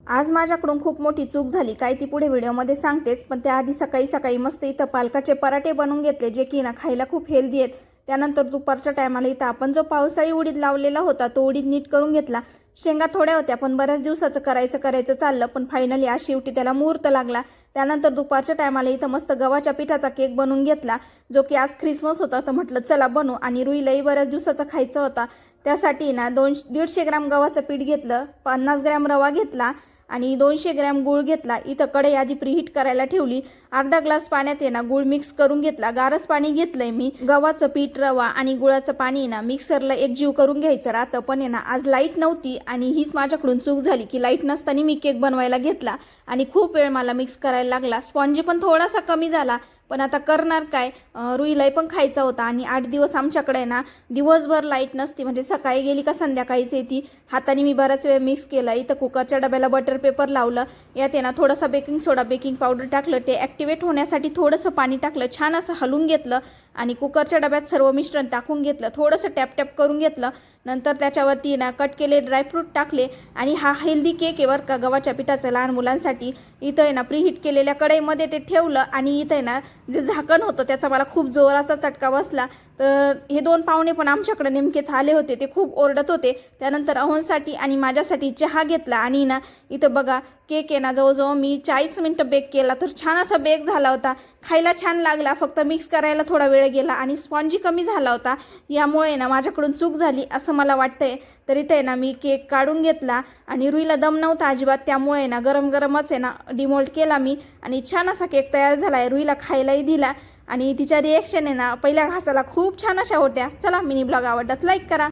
आज माझ्याकडून खूप मोठी चूक झाली, काय ती पुढे व्हिडिओमध्ये सांगतेच, पण त्याआधी सकाळी सकाळी मस्त इथं पालकाचे पराठे बनवून घेतले, जे की ना खायला खूप हेल्दी आहेत। त्यानंतर दुपारच्या टायमाला इथं आपण जो पावसाळी उडीद लावलेला होता तो उडीद नीट करून घेतला। शेंगा थोड्या होत्या पण बऱ्याच दिवसाचं करायचं चाललं, पण फायनली आज शेवटी त्याला मुहूर्त लागला। त्यानंतर दुपारच्या टायमाला इथं मस्त गव्हाच्या पिठाचा केक बनवून घेतला, जो की आज ख्रिसमस होता, तर म्हटलं चला बनवू, आणि रुईलाही बऱ्याच दिवसाचा खायचा होता। त्यासाठी ना 150 ग्रॅम गव्हाचं पीठ घेतलं, 50 ग्रॅम रवा घेतला आणि 200 ग्रॅम गूळ घेतला। इथं कढई आधी प्रीहीट करायला ठेवली। अर्धा ग्लास पाण्यात आहे ना गूळ मिक्स करून घेतला, गारच पाणी घेतलंय मी। गव्हाचं पीठ, रवा आणि गुळाचं पाणी ना मिक्सरला एकजीव करून घ्यायचं राहतं, पण आहे ना आज लाईट नव्हती आणि हीच माझ्याकडून चूक झाली की लाईट नसताना मी केक बनवायला घेतला आणि खूप वेळ मला मिक्स करायला लागला। स्पॉन्जी पण थोडासा कमी झाला, पण आता करणार काय, रुईलाही पण खायचा होता आणि 8 दिवस आमच्याकडे ना दिवसभर लाईट नसती, म्हणजे सकाळी गेली का संध्याकाळीच येते। हाताने मी बराच वेळ मिक्स केला। इथं कुकरच्या डब्याला बटर पेपर लावलं, यात आहे ना थोडासा बेकिंग सोडा, बेकिंग पावडर टाकलं, ते ॲक्टिवेट होण्यासाठी थोडंसं पाणी टाकलं, छान असं हलवून घेतलं आणि कुकरच्या डब्यात सर्व मिश्रण टाकून घेतलं, थोडंसं टॅप टॅप करून घेतलं। नंतर त्याच्यावरती ना कट केले ड्रायफ्रूट टाकले आणि हा हेल्दी केक आहे बरं का, गव्हाच्या पिठाचं, लहान मुलांसाठी। इथं आहे ना प्रीहीट केलेल्या कढईमध्ये ते ठेवलं आणि इथं आहे ना जे झाकण होतं त्याचा मला खूप जोराचा चटका बसला, तर हे 2 पाहुणे पण आमच्याकडे नेमकेच आले होते, ते खूप ओरडत होते। त्यानंतर अहोंसाठी आणि माझ्यासाठी चहा घेतला आणि ना इथं बघा केक आहे ना जवळजवळ मी 40 मिनिटं बेक केला, तर छान असा बेक झाला होता, खायला छान लागला, फक्त मिक्स करायला थोडा वेळ गेला आणि स्पॉन्जी कमी झाला होता, यामुळे ना माझ्याकडून चूक झाली असं मला वाटतंय। तर इथे आहे ना मी केक काढून घेतला आणि रुईला दम नव्हता अजिबात, त्यामुळे ना गरम गरमच आहे ना डिमोल्ड केला मी आणि छान असा केक तयार झाला आहे। रुईला खायलाही दिला आणि तिच्या रिॲक्शन आहे ना पहिल्या घासाला खूप छान अशा होत्या। चला, मिनी ब्लॉग आवडला तर लाईक करा।